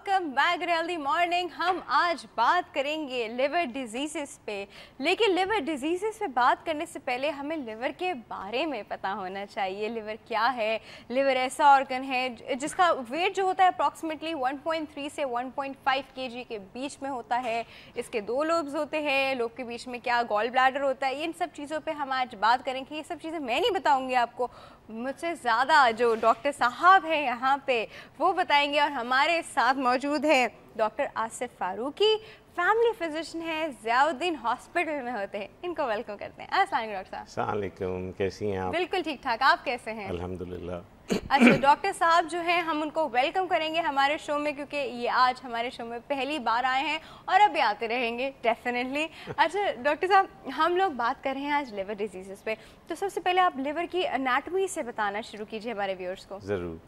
Welcome back healthy morning. हम आज बात करेंगे लिवर डिजीज़ेस पे, लेकिन लिवर डिजीज़ेस पे बात करने से पहले हमें लिवर के बारे में पता होना चाहिए। लिवर क्या है? लिवर ऐसा ऑर्गन है जिसका वेट जो होता है अप्रॉक्सीमेटली 1.3 से 1.5 केजी के बीच में होता है। इसके दो लोब्स होते हैं, लोब के बीच में क्या गॉल ब्लैडर होता है। इन सब चीज़ों पे हम आज बात करेंगे। ये सब चीज़ें मैं नहीं बताऊंगी आपको, मुझसे ज़्यादा जो डॉक्टर साहब हैं यहाँ पे वो बताएंगे। और हमारे साथ मौजूद है doctor Asif Farooqui, family physician है, ज़ियाउद्दीन हॉस्पिटल में होते हैं। इनको वेलकम करते हैं। अस्सलाम वालेकुम डॉक्टर साहब। अस्सलाम वालेकुम, कैसी हैं आप? बिल्कुल ठीक ठाक, आप कैसे हैं? अल्हम्दुलिल्लाह। अच्छा, डॉक्टर साहब जो हैं हम उनको वेलकम करेंगे हमारे शो में, क्योंकि ये आज हमारे शो में पहली बार आए हैं और अभी आते रहेंगे डेफिनेटली। अच्छा डॉक्टर साहब, हम लोग बात कर रहे हैं आज लिवर डिजीज़ पे, तो सबसे पहले आप लिवर की एनाटॉमी से बताना शुरू कीजिए हमारे व्यूअर्स को। ज़रूर।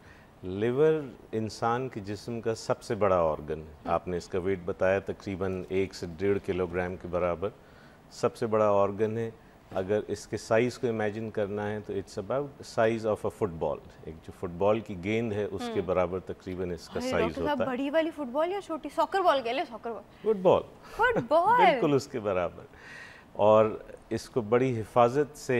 लिवर इंसान के जिस्म का सबसे बड़ा ऑर्गन है। आपने इसका वेट बताया तकरीबन 1 से 1.5 किलोग्राम के बराबर सबसे बड़ा ऑर्गन है। अगर इसके साइज़ को इमेजिन करना है तो it's about size of a football. एक जो फुटबॉल की गेंद है उसके बराबर तकरीबन इसका साइज़ होता है। बड़ी वाली फुटबॉल या छोटी? सॉकर बॉल कह ले, सॉकर बॉल। फुटबॉल। फुटबॉल बिल्कुल उसके बराबर। और इसको बड़ी हिफाजत से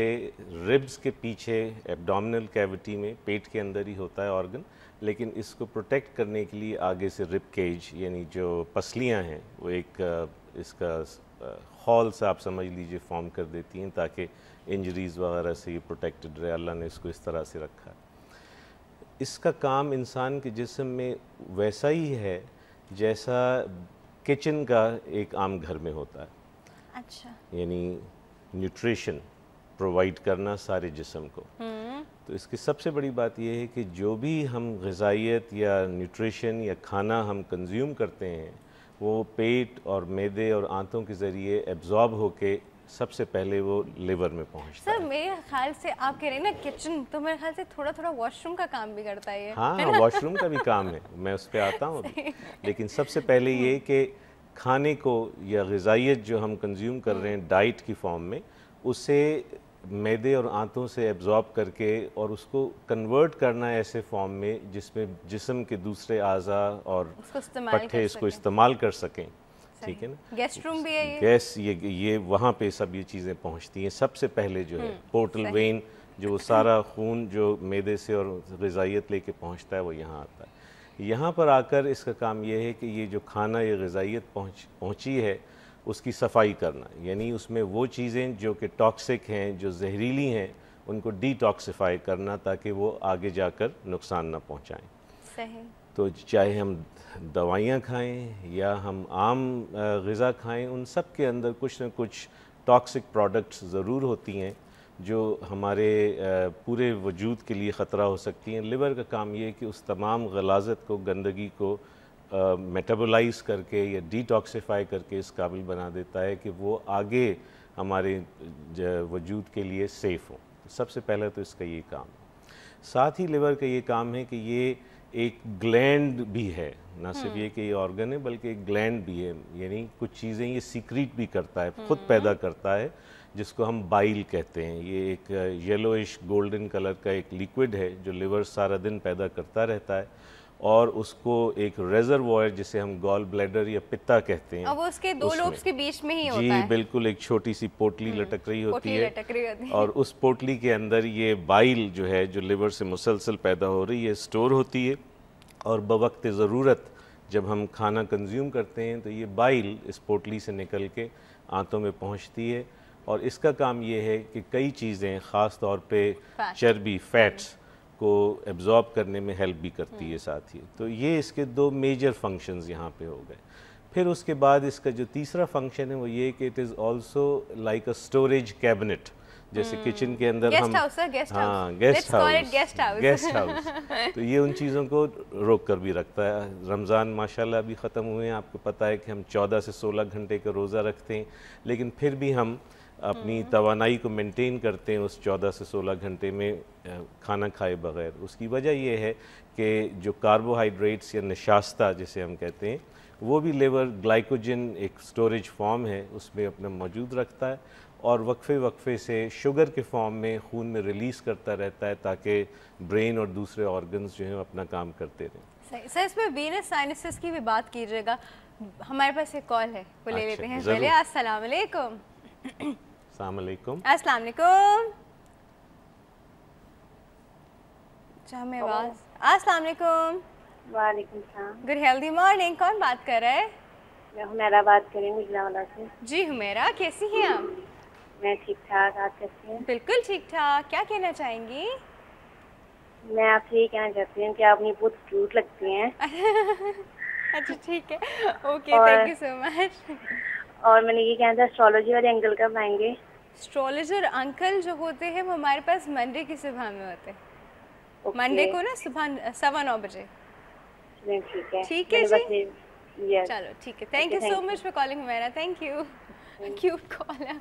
रिब्स के पीछे एब्डोमिनल कैविटी में पेट के अंदर ही होता है ऑर्गन, लेकिन इसको प्रोटेक्ट करने के लिए आगे से रिब केज यानी जो पसलियां हैं वो एक इसका हॉल से आप समझ लीजिए फॉर्म कर देती हैं ताकि इंजरीज़ वगैरह से ये प्रोटेक्टेड रहे। अल्लाह ने इसको इस तरह से रखा है। इसका काम इंसान के जिस्म में वैसा ही है जैसा किचन का एक आम घर में होता है। अच्छा। यानी न्यूट्रिशन प्रोवाइड करना सारे जिस्म को। तो इसकी सबसे बड़ी बात यह है कि जो भी हम ग़िज़ाइयत या न्यूट्रिशन या खाना हम कंज्यूम करते हैं वो पेट और मैदे और आंतों के ज़रिए एब्जॉर्ब होके सबसे पहले वो लिवर में पहुंचता है। सर मेरे ख्याल से आप कह रहे हैं ना किचन, तो मेरे ख्याल से थोड़ा थोड़ा वॉशरूम का काम भी करता है ये। हाँ, वॉशरूम का भी काम है, मैं उस पर आता हूँ। लेकिन सबसे पहले ये कि खाने को या ग़िज़ाइयत जो हम कंज्यूम कर रहे हैं डाइट की फॉर्म में, उसे मैदे और आंतों से एब्जॉर्ब करके और उसको कन्वर्ट करना ऐसे फॉर्म में जिसमें जिस्म के दूसरे आज़ा और पट्टे इसको इस्तेमाल कर सकें। ठीक है ना? गेस्ट रूम भी है ये? गैस ये वहाँ पे सब ये चीज़ें पहुँचती हैं। सबसे पहले जो है पोर्टल वेन, जो वो सारा खून जो मैदे से और ग़िज़ाइयत लेके पहुँचता है वो यहाँ आता है। यहाँ पर आकर इसका काम ये है कि ये जो खाना या ग़िज़ाइयत पहुँची है उसकी सफाई करना, यानी उसमें वो चीज़ें जो कि टॉक्सिक हैं, जो जहरीली हैं, उनको डिटॉक्सिफाई करना ताकि वो आगे जाकर नुकसान ना पहुँचाएँ। सही। तो चाहे हम दवाइयाँ खाएं या हम आम ग़िज़ा खाएं, उन सब के अंदर कुछ न कुछ टॉक्सिक प्रोडक्ट्स ज़रूर होती हैं जो हमारे पूरे वजूद के लिए ख़तरा हो सकती हैं। लिवर का काम ये है कि उस तमाम गलाज़त को, गंदगी को मेटाबोलाइज़ करके या डिटॉक्सिफाई करके इस काबिल बना देता है कि वो आगे हमारे वजूद के लिए सेफ़ हो। सबसे पहले तो इसका ये काम है। साथ ही लिवर का ये काम है कि ये एक ग्लैंड भी है, ना सिर्फ ये कि ये ऑर्गन है बल्कि एक ग्लैंड भी है, यानी कुछ चीज़ें ये सीक्रेट भी करता है, खुद पैदा करता है, जिसको हम बाइल कहते हैं। ये एक येलोइश गोल्डन कलर का एक लिक्विड है जो लिवर सारा दिन पैदा करता रहता है और उसको एक रेजरवॉयर जिसे हम गॉल ब्लैडर या पित्ता कहते हैं, और वो उसके दो लोब्स के बीच में ही होता जी है। बिल्कुल, एक छोटी सी पोटली लटक रही होती है और उस पोटली के अंदर ये बाइल जो है जो लिवर से मुसलसल पैदा हो रही है स्टोर होती है और बवक्त ज़रूरत जब हम खाना कंज्यूम करते हैं तो ये बाइल इस पोटली से निकल के आंतों में पहुंचती है और इसका काम ये है कि कई चीज़ें ख़ास तौर पे चर्बी, फैट्स को एब्जॉर्ब करने में हेल्प भी करती है साथ ही। तो ये इसके दो मेजर फंक्शंस यहाँ पे हो गए। फिर उसके बाद इसका जो तीसरा फंक्शन है वो ये कि it is also like a storage cabinet. जैसे किचन के अंदर हम गेस्ट हाउस तो ये उन चीज़ों को रोक कर भी रखता है। रमज़ान माशाल्लाह अभी ख़त्म हुए हैं, आपको पता है कि हम 14 से 16 घंटे का रोज़ा रखते हैं, लेकिन फिर भी हम अपनी तवानाई को मेंटेन करते हैं उस 14 से 16 घंटे में खाना खाए बगैर। उसकी वजह यह है कि जो कार्बोहाइड्रेट्स या नशास्ता जिसे हम कहते हैं वो भी लिवर ग्लाइकोजन एक स्टोरेज फॉर्म है उसमें अपना मौजूद रखता है और वक्फे से शुगर के फॉर्म में खून में रिलीज़ करता रहता है ताकि ब्रेन और दूसरे ऑर्गन्स जो हैं अपना काम करते रहें। सही सर, इसमें वीनस साइनसेस की भी बात कीजिएगा। हमारे पास एक कॉल है, वो ले लेते हैं पहले। अस्सलाम वालेकुम। अस्सलाम वालेकुम। अस्सलाम वालेकुम। हमें आवाज। अस्सलाम वालेकुम। वालेकुम सलाम। Good healthy morning. कौन बात कर रहा है? मैं हुमैरा बात कर रही हूँ गुजरावाला से। जी हुमैरा, कैसी हैं आप? मैं ठीक ठाक, आप कैसी हैं? बिल्कुल ठीक ठाक। क्या कहना चाहेंगी? मैं आपसे ये कहना चाहती हूँ कि आप मुझे बहुत क्यूट लगती हैं। अच्छा ठीक है, okay, thank you so much. और मैंने ये कहना था, एस्ट्रोलॉजी वाले अंकल कब आएंगे? एस्ट्रोलॉजर अंकल जो होते हैं वो हमारे पास मंडे की सुबह में होते हैं। मंडे को ना सुबह 9:15 बजे। ठीक है, ठीक है जी, यस चलो ठीक है। Thank you so much for calling Humaira. Thank you. Cute call है।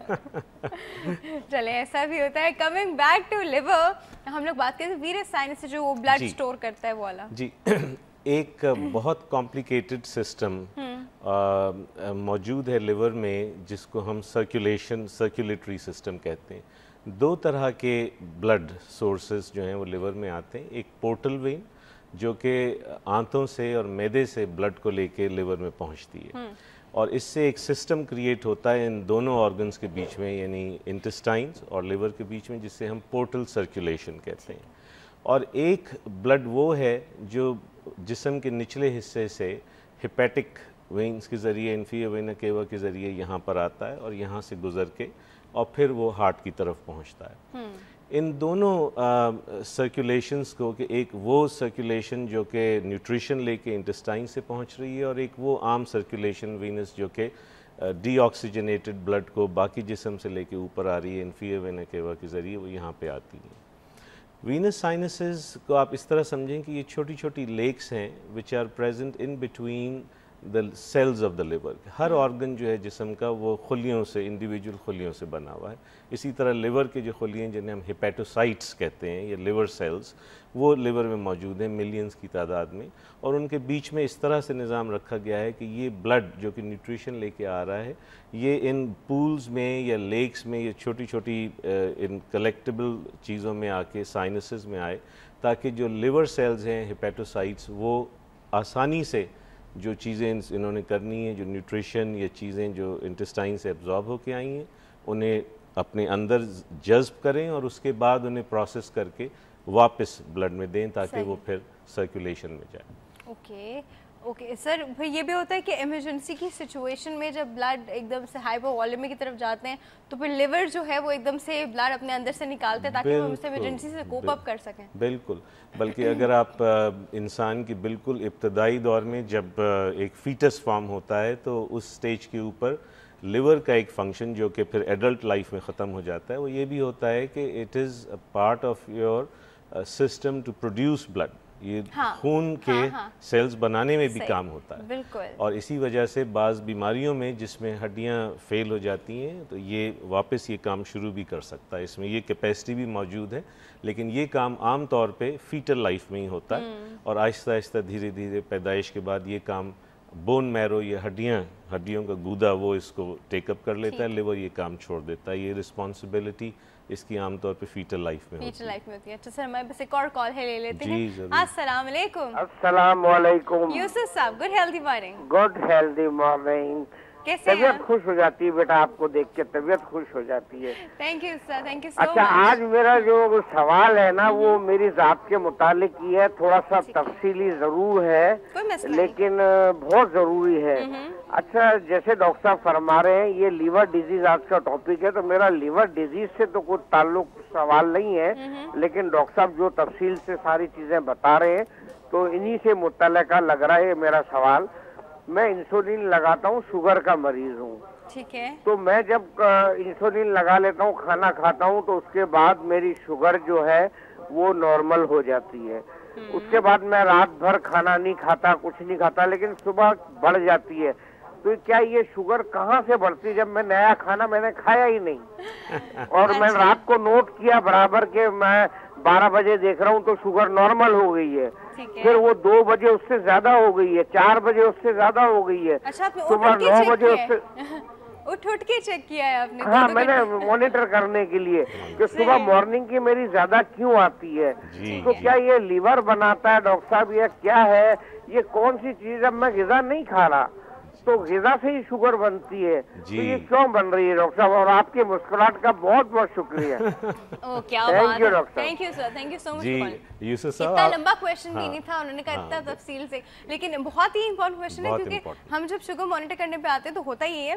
चले, ऐसा भी होता है। कमिंग बैक टू लिवर, हम लोग बात करते हैं वीनस साइनस से जो वो ब्लड स्टोर करता है वो वाला। जी एक बहुत कॉम्प्लिकेटेड सिस्टम मौजूद है लिवर में, जिसको हम सर्कुलेटरी सिस्टम कहते हैं। दो तरह के ब्लड सोर्सेज जो हैं वो लिवर में आते हैं। एक पोर्टल वेन जो कि आंतों से और मैदे से ब्लड को लेके लिवर में पहुंचती है, और इससे एक सिस्टम क्रिएट होता है इन दोनों ऑर्गन्स के बीच में, यानी इंटेस्टाइन्स और लिवर के बीच में, जिससे हम पोर्टल सर्कुलेशन कहते हैं। और एक ब्लड वो है जो जिस्म के निचले हिस्से से हेपेटिक वेन्स के ज़रिए, इन्फीरियर वेना केवा के ज़रिए यहाँ पर आता है और यहाँ से गुज़र के और फिर वो हार्ट की तरफ पहुँचता है। इन दोनों सर्कुलेशंस को, कि एक वो सर्कुलेशन जो कि न्यूट्रिशन लेके इंटेस्टाइन से पहुँच रही है, और एक वो आम सर्कुलेशन वीनस जो कि डीऑक्सीजनेटेड ब्लड को बाकी जिस्म से लेके ऊपर आ रही है इन्फीरियर वेना केवा के ज़रिए, वो यहाँ पे आती है। वीनस साइनसेस को आप इस तरह समझें कि ये छोटी छोटी लेक्स हैं which are present in between the cells of the liver. हर ऑर्गन जो है जिस्म का वो खुलियों से, इंडिविजुअल खुलियों से बना हुआ है। इसी तरह लिवर के जो खुलियाँ जिन्हें हम हेपेटोसाइट्स कहते हैं, या लिवर सेल्स, वो लिवर में मौजूद हैं मिलियंस की तादाद में, और उनके बीच में इस तरह से निज़ाम रखा गया है कि ये ब्लड जो कि न्यूट्रिशन लेके आ रहा है, ये इन पूल्स में या लेक्स में, ये छोटी छोटी इन कलेक्टेबल चीज़ों में आके साइनसेस में आए, ताकि जो लिवर सेल्स हैं हेपेटोसाइट्स, वो आसानी से जो चीज़ें इन्होंने करनी है, जो न्यूट्रिशन या चीज़ें जो इंटेस्टाइन से एब्जॉर्ब होके आई हैं, उन्हें अपने अंदर जज्ब करें और उसके बाद उन्हें प्रोसेस करके वापस ब्लड में दें, ताकि वो फिर सर्कुलेशन में जाए। ओके ओके सर, फिर ये भी होता है कि इमरजेंसी की सिचुएशन में जब ब्लड एकदम से हाइपोवॉलेमिक की तरफ जाते हैं, तो फिर लिवर जो है वो एकदम से ब्लड अपने अंदर से निकालते हैं, ताकि वो उससे इमरजेंसी से कोप अप कर सकें। बिल्कुल, बल्कि अगर आप इंसान की बिल्कुल इब्तदाई दौर में जब एक फीटस फॉर्म होता है, तो उस स्टेज के ऊपर लिवर का एक फंक्शन जो कि फिर एडल्ट लाइफ में ख़त्म हो जाता है, वो ये भी होता है कि it is a part of your system to produce blood. ये खून के सेल्स बनाने में भी काम होता है। बिल्कुल। और इसी वजह से बाज़ बीमारियों में जिसमें हड्डियां फेल हो जाती हैं, तो ये वापस ये काम शुरू भी कर सकता है। इसमें ये कैपेसिटी भी मौजूद है, लेकिन ये काम आम तौर पे फीटल लाइफ में ही होता है, और आहिस्ता आहिस्ता धीरे धीरे पैदाइश के बाद ये काम बोन मैरो, ये हड्डियों का गूदा, वो इसको टेकअप कर लेता है, लिवर ये काम छोड़ देता है। ये रिस्पॉन्सिबिलिटी इसकी आमतौर पे फीटल लाइफ में होती है। अच्छा सर, हमारे पास एक और कॉल है, ले लेते हैं। अस्सलाम वालेकुम। अस्सलाम वालेकुम। यूसुफ साहब, good healthy morning. Good healthy morning. कैसे हैं? तबीयत खुश हो जाती है बेटा, आपको देख के तबीयत खुश हो जाती है। Thank you sir, thank you so much. अच्छा, आज मेरा जो सवाल है ना, वो मेरी जात के मुतालिक ही है, थोड़ा सा तफसीली जरूर है, लेकिन बहुत जरूरी है। अच्छा, जैसे डॉक्टर साहब फरमा रहे हैं ये लीवर डिजीज आज का टॉपिक है, तो मेरा लीवर डिजीज से तो कोई ताल्लुक सवाल नहीं है, लेकिन डॉक्टर साहब जो तफसील से सारी चीजें बता रहे हैं, तो इन्हीं से मुतल्लिका लग रहा है मेरा सवाल। मैं इंसुलिन लगाता हूँ, शुगर का मरीज हूँ। ठीक है। तो मैं जब इंसुलिन लगा लेता हूँ, खाना खाता हूँ, तो उसके बाद मेरी शुगर जो है वो नॉर्मल हो जाती है। उसके बाद मैं रात भर खाना नहीं खाता, कुछ नहीं खाता, लेकिन सुबह बढ़ जाती है। तो क्या ये शुगर कहाँ से बढ़ती, जब मैं नया खाना मैंने खाया ही नहीं। और मैं रात को नोट किया बराबर के, मैं 12 बजे देख रहा हूँ तो शुगर नॉर्मल हो गई है, फिर वो 2 बजे उससे ज्यादा हो गई है, 4 बजे उससे ज्यादा हो गई है, अच्छा, सुबह 9 बजे उससे उठ के चेक किया है आपने? हाँ, मैंने मॉनिटर करने के लिए कि सुबह मॉर्निंग की मेरी ज्यादा क्यों आती है। तो क्या ये लीवर बनाता है डॉक्टर साहब, ये क्या है, ये कौन सी चीज? अब मैं ग़िज़ा नहीं खा रहा तो ग़िज़ा से ही शुगर बनती है, तो ये क्यों बन रही है डॉक्टर साहब? और आपकी मुस्कुराहट का बहुत बहुत शुक्रिया। ओ क्या thank you doctor, thank you sir, thank you so much. जी यूसुफ साहब, इतना लंबा क्वेश्चन भी नहीं था, उन्होंने कहा इतना तफसील से, लेकिन बहुत ही इंपॉर्टेंट क्वेश्चन है, क्योंकि हम जब शुगर मॉनिटर करने पे आते हैं तो होता ही है,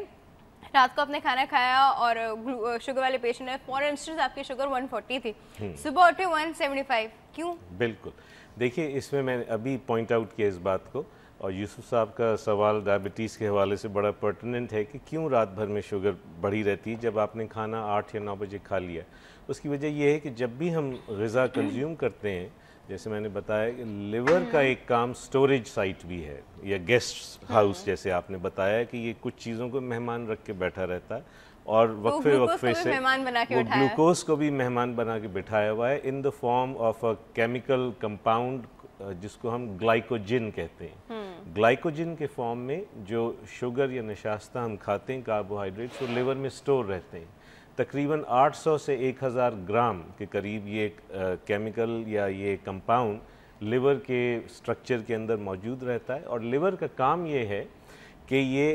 रात को आपने खाना खाया और शुगर वाले पेशेंट है, फॉर इंस्टेंस आपकी शुगर 140 थी, सुबह उठे 175, क्यों? बिल्कुल, देखिए इसमें मैंने अभी पॉइंट आउट किया इस बात को, और यूसुफ साहब का सवाल डायबिटीज़ के हवाले से बड़ा पर्टिनेंट है कि क्यों रात भर में शुगर बढ़ी रहती है जब आपने खाना 8 या 9 बजे खा लिया। उसकी वजह यह है कि जब भी हम ग़िज़ा कंज्यूम करते हैं, जैसे मैंने बताया कि लिवर का एक काम स्टोरेज साइट भी है, या गेस्ट हाउस, जैसे आपने बताया कि ये कुछ चीज़ों को मेहमान रख के बैठा रहता है, और वक्फे वक्फे से वो ग्लूकोज को भी मेहमान बना के बिठाया हुआ है in the form of a chemical compound जिसको हम ग्लाइकोजिन कहते हैं। ग्लाइकोजिन के फॉर्म में जो शुगर या नशास्ता हम खाते हैं, कार्बोहाइड्रेट्स, वो लिवर में स्टोर रहते हैं। तकरीबन 800 से 1000 ग्राम के करीब ये केमिकल या ये कंपाउंड लिवर के स्ट्रक्चर के अंदर मौजूद रहता है, और लिवर का काम ये है कि ये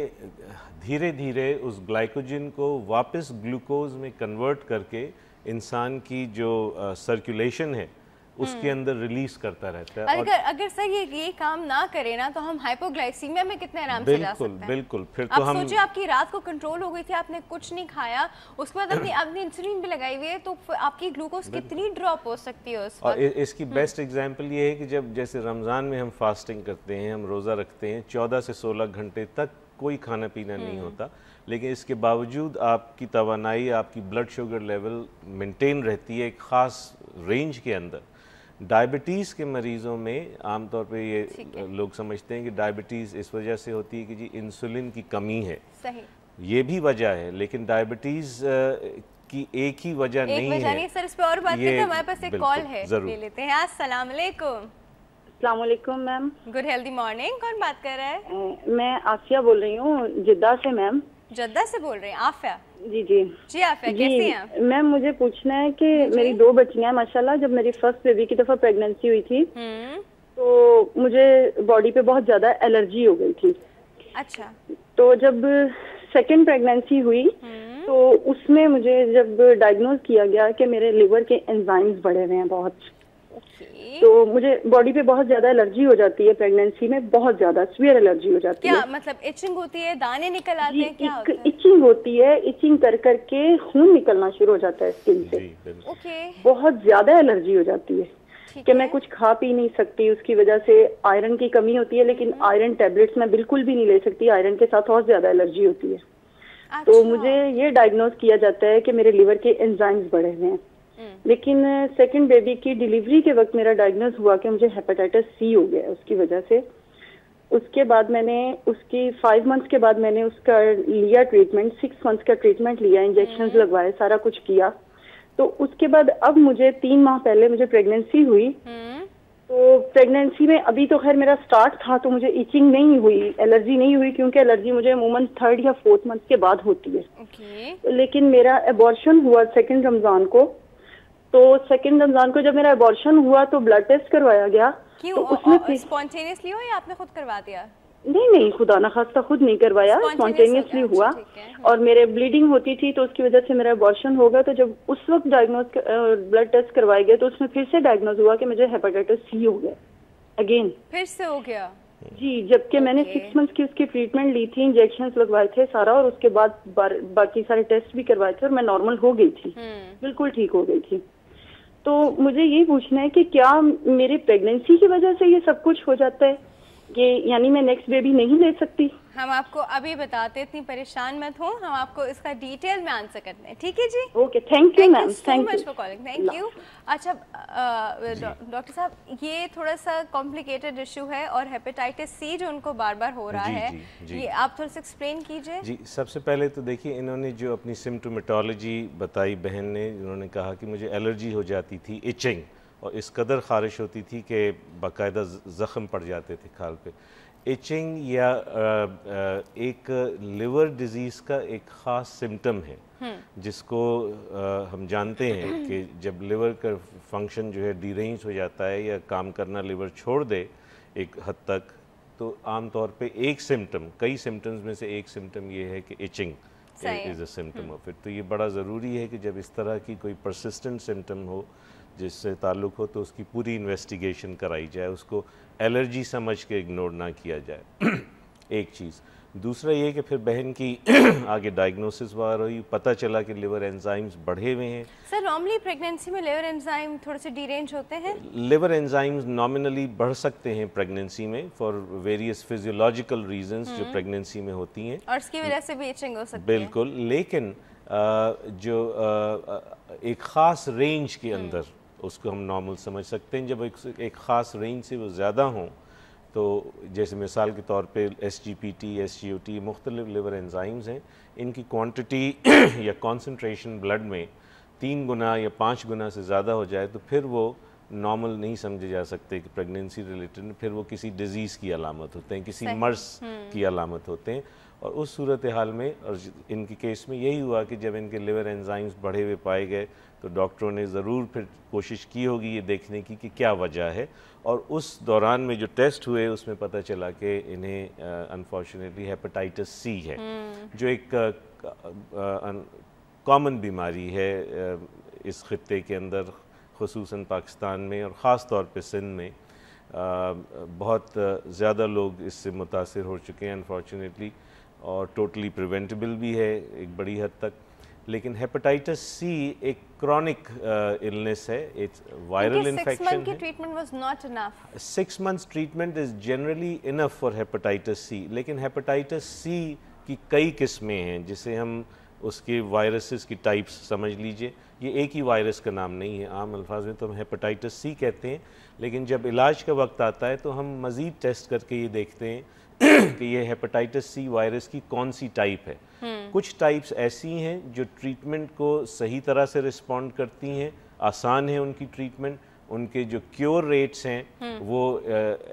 धीरे धीरे उस ग्लाइकोजिन को वापस ग्लूकोज में कन्वर्ट करके इंसान की जो सर्कुलेशन है उसके अंदर रिलीज करता रहता है। अगर सर ये काम ना करे ना तो हम हाइपोग्लाइसीमिया में कितने आराम से जा सकते हैं। बिल्कुल, फिर तो हम सोचिए आपकी रात को कंट्रोल हो गई थी, आपने कुछ नहीं खाया, उसके बाद आपने इंसुलिन भी लगाई हुई है, तो आपकी ग्लूकोज कितनी ड्रॉप हो सकती है उस वक्त। और इसकी बेस्ट एग्जांपल ये है कि जब जैसे रमज़ान में हम फास्टिंग करते हैं, हम रोज़ा रखते हैं, 14 से 16 घंटे तक कोई खाना पीना नहीं होता, लेकिन इसके बावजूद आपकी तवानाई, आपकी ब्लड शुगर लेवल मेंटेन रहती है एक ख़ास रेंज के अंदर। डायबिटीज़ के मरीज़ों में आमतौर पे ये लोग समझते हैं कि डायबिटीज़ इस वजह से होती है कि जी इंसुलिन की कमी है, सही, ये भी वजह है, लेकिन डायबिटीज़ की एक ही वजह नहीं है। सर इस पे और बात करते हैं, हमारे पास एक कॉल है, ले लेते हैं। अस्सलाम वालेकुम। अस्सलाम वालेकुम मैम। Good healthy morning. कौन बात कर रहा है? मैं आफिया बोल रही हूँ जिद्दा से मैम। जद्दा से बोल रहे हैं आफिया? जी जी जी आफिया, कैसी हैं? मैम मुझे पूछना है कि मेरी 2 बच्चियां हैं माशाल्लाह। जब मेरी फर्स्ट बेबी की दफा प्रेगनेंसी हुई थी तो मुझे बॉडी पे बहुत ज्यादा एलर्जी हो गई थी। अच्छा। तो जब सेकंड प्रेगनेंसी हुई तो उसमें मुझे जब डायग्नोज किया गया कि मेरे लिवर के एंजाइम्स बढ़े हुए हैं बहुत, तो मुझे बॉडी पे बहुत ज्यादा एलर्जी हो जाती है प्रेगनेंसी में, बहुत ज्यादा सीवियर एलर्जी हो जाती है। क्या मतलब इचिंग होती है, दाने निकल आते हैं, क्या होता है? इचिंग होती है, इचिंग कर करके खून निकलना शुरू हो जाता है स्किन से। ओके। बहुत ज्यादा एलर्जी हो जाती है कि मैं कुछ खा पी नहीं सकती, उसकी वजह से आयरन की कमी होती है, लेकिन आयरन टैबलेट्स मैं बिल्कुल भी नहीं ले सकती, आयरन के साथ और ज्यादा एलर्जी होती है। तो मुझे ये डायग्नोज किया जाता है कि मेरे लिवर के एंजाइम्स बढ़े हुए हैं। लेकिन सेकंड बेबी की डिलीवरी के वक्त मेरा डायग्नोज हुआ कि मुझे हेपेटाइटिस सी हो गया उसकी वजह से। उसके बाद मैंने उसकी 5 मंथ्स के बाद मैंने उसका लिया ट्रीटमेंट, 6 मंथ्स का ट्रीटमेंट लिया, इंजेक्शन लगवाए, सारा कुछ किया। तो उसके बाद अब मुझे 3 माह पहले मुझे प्रेगनेंसी हुई। तो प्रेगनेंसी में अभी तो खैर मेरा स्टार्ट था तो मुझे इचिंग नहीं हुई, एलर्जी नहीं हुई, क्योंकि एलर्जी मुझे अमूमन 3rd या 4th मंथ के बाद होती है। लेकिन मेरा एबॉर्शन हुआ 2nd रमजान को। तो 2nd रमजान को जब मेरा एबॉर्शन हुआ तो ब्लड टेस्ट करवाया गया। क्यों? तो उसमें स्पॉन्टेनियसली हुआ या आपने खुद करवा दिया? नहीं, खुदा ना खास्ता खुद नहीं करवाया, स्पॉन्टेनियसली हुआ। और मेरे ब्लीडिंग होती थी तो उसकी वजह से मेरा एबॉर्शन हो गया। तो जब उस वक्त डायग्नोज ब्लड टेस्ट करवाए गए तो उसमें फिर से डायग्नोज हुआ कि मुझे हेपेटाइटिस सी हो गया, अगेन फिर से हो गया। जी, जबकि मैंने 6 मंथ्स की उसकी ट्रीटमेंट ली थी, इंजेक्शन लगवाए थे सारा, और उसके बाद बाकी सारे टेस्ट भी करवाए थे और मैं नॉर्मल हो गई थी, बिल्कुल ठीक हो गई थी। तो मुझे ये पूछना है कि क्या मेरे प्रेगनेंसी की वजह से ये सब कुछ हो जाता है, कि यानी मैं नेक्स्ट बेबी नहीं ले सकती? हम आपको अभी बताते, इतनी परेशान मत हो, हम आपको इसका डिटेल में आंसर करते हैं, ठीक है जी? Okay, thank you ma'am, thank you so much for calling, thank you. अच्छा डॉक्टर साहब, ये थोड़ा सा कॉम्प्लिकेटेड इशू है और हेपेटाइटिस सी जो उनको बार बार हो रहा है, ये आप थोड़ा सा एक्सप्लेन कीजिए। जी, सबसे पहले तो देखिए, इन्होंने जो अपनी सिम्टोमेटोलॉजी बताई बहन ने, इन्होंने कहा कि मुझे एलर्जी हो जाती थी, इचिंग, और इस कदर ख़ारिश होती थी कि बाकायदा ज़ख़म पड़ जाते थे खाल पे। इचिंग या एक लिवर डिजीज़ का एक ख़ास सिम्टम है जिसको हम जानते हैं कि जब लिवर का फंक्शन जो है डीरेंज हो जाता है या काम करना लिवर छोड़ दे एक हद तक, तो आमतौर पे एक सिम्टम, कई सिम्टम्स में से एक सिम्टम ये है कि itching is a symptom of it. तो ये बड़ा ज़रूरी है कि जब इस तरह की कोई परसिस्टेंट सिम्टम हो जिससे ताल्लुक़ हो तो उसकी पूरी इन्वेस्टिगेशन कराई जाए, उसको एलर्जी समझ के इग्नोर ना किया जाए। एक चीज़। दूसरा ये कि फिर बहन की आगे डायग्नोसिस वगैरह हुई, पता चला कि लिवर एंजाइम्स बढ़े हुए हैं। सर नॉर्मली प्रेगनेंसी में लिवर एंजाइम थोड़े से डीरेंज होते हैं? लिवर एंजाइम्स नॉमिनली बढ़ सकते हैं प्रेगनेंसी में फॉर वेरियस फिजियोलॉजिकल रीजंस जो प्रेगनेंसी में होती हैं, और उसकी वजह से भी इचिंग हो सकती है। बिल्कुल, लेकिन जो एक ख़ास रेंज के अंदर उसको हम नॉर्मल समझ सकते हैं। जब एक ख़ास रेंज से वो ज़्यादा हों, तो जैसे मिसाल के तौर पे SGPT, SGOT मुख्तलिफ लिवर एंजाइम्स हैं, इनकी क्वांटिटी या कॉन्सेंट्रेशन ब्लड में 3 गुना या 5 गुना से ज़्यादा हो जाए तो फिर वो नॉर्मल नहीं समझे जा सकते कि प्रेगनेंसी रिलेटेड, फिर वो किसी डिज़ीज़ की अलामत होते हैं, किसी मर्स की अलामत होते हैं। और उस सूरत हाल में, और इनके केस में यही हुआ कि जब इनके लिवर एंजाइम्स बढ़े हुए पाए गए तो डॉक्टरों ने ज़रूर फिर कोशिश की होगी ये देखने की कि क्या वजह है, और उस दौरान में जो टेस्ट हुए उसमें पता चला कि इन्हें अनफॉर्चुनेटली हेपेटाइटिस सी है, जो एक कॉमन बीमारी है इस खित्ते के अंदर, खुसूसन पाकिस्तान में और ख़ास तौर पे सिंध में बहुत ज़्यादा लोग इससे मुतासिर हो चुके हैं अनफॉर्चुनेटली, और टोटली प्रिवेंटेबल भी है एक बड़ी हद तक। लेकिन हेपेटाइटिस सी एक क्रॉनिक इलनेस है, इट्स वायरल इन्फेक्शन है। 6 months treatment is generally enough for hepatitis C, लेकिन हेपेटाइटिस सी की कई किस्में हैं जिसे हम उसके वायरसेस की टाइप्स समझ लीजिए। ये एक ही वायरस का नाम नहीं है, आम अल्फाज में तो हम हेपेटाइटिस सी कहते हैं, लेकिन जब इलाज का वक्त आता है तो हम मज़ीद टेस्ट करके ये देखते हैं कि ये हेपेटाइटिस सी वायरस की कौन सी टाइप है। कुछ टाइप्स ऐसी हैं जो ट्रीटमेंट को सही तरह से रिस्पॉन्ड करती हैं, आसान है उनकी ट्रीटमेंट, उनके जो क्योर रेट्स हैं वो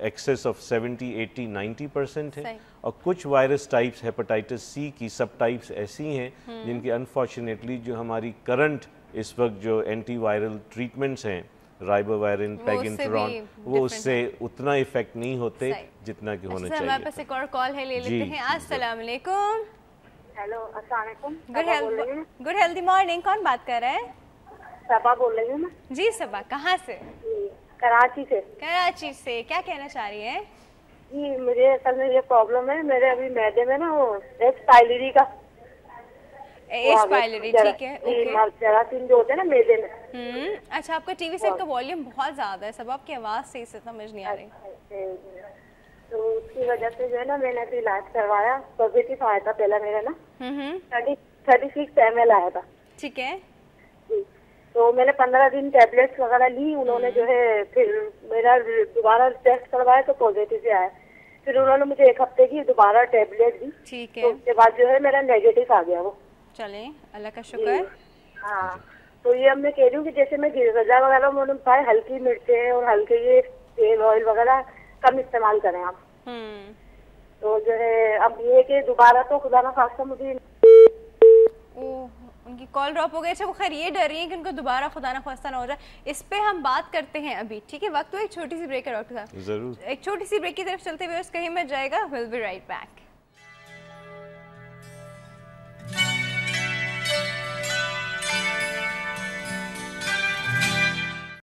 एक्सेस ऑफ 70, 80, 90% है। और कुछ वायरस टाइप्स हेपेटाइटिस सी की सब टाइप्स ऐसी हैं जिनकी अनफॉर्चुनेटली जो हमारी करंट इस वक्त जो एंटीवायरल ट्रीटमेंट्स हैं, राइबोवायरिन, पेगिंटरॉन, वो उससे उतना इफेक्ट नहीं होते जितना कि होना चाहिए। हमारे पास एक और कॉल है, ले लेते हैं। अस्सलाम वालेकुम। हेलो, अस्सलाम वालेकुम। Good healthy morning. कौन बात कर रहा है? सबा बोल रही हूँ मैं। जी सबा, कहाँ से? कराची से। कराची से, क्या कहना चाह रही है? जी मुझे असल में ये प्रॉब्लम है, मेरे अभी मैदे में ना वो एच पाइलरी का, ठीक है, जरासीम जो होते हैं ना मैदे में। अच्छा, आपका टीवी सेट का वॉल्यूम बहुत ज्यादा है, सब आपकी आवाज सही से समझ नहीं आ रही। तो उसकी वजह से जो है ना मैंने अभी इलाज करवाया, पॉजिटिव आया था पहला मेरा ना 36 ml आया था। ठीक है। तो मैंने 15 दिन टैबलेट्स वगैरह ली, उन्होंने जो है फिर मेरा दोबारा टेस्ट करवाया तो पॉजिटिव से आया, फिर उन्होंने मुझे 1 हफ्ते की दोबारा टैबलेट दी। ठीक है। तो उसके बाद जो है मेरा नेगेटिव आ गया वो। चले, अल्लाह का शुक्र। हाँ, तो ये अब मैं कह रही हूँ कि जैसे मैं ग़िज़ा वगैरह में खाए, हल्की मिर्चें और हल्के ये तेल ऑयल वगैरह कम इस्तेमाल करें आप। तो जो है अब ये कि दोबारा तो खुदा ना खास्ता मुझे उनकी कॉल ड्रॉप हो गई। अच्छा, वो खैर ये डर रही है कि उनको दोबारा खुदा ना खास्ता ना हो जाए। इस पे हम बात करते हैं अभी, ठीक है? वक्त तो एक छोटी सी ब्रेक है डॉक्टर साहब, जरूर। एक छोटी सी ब्रेक की तरफ चलते हुए कहीं मत जाएगा। Will be right back.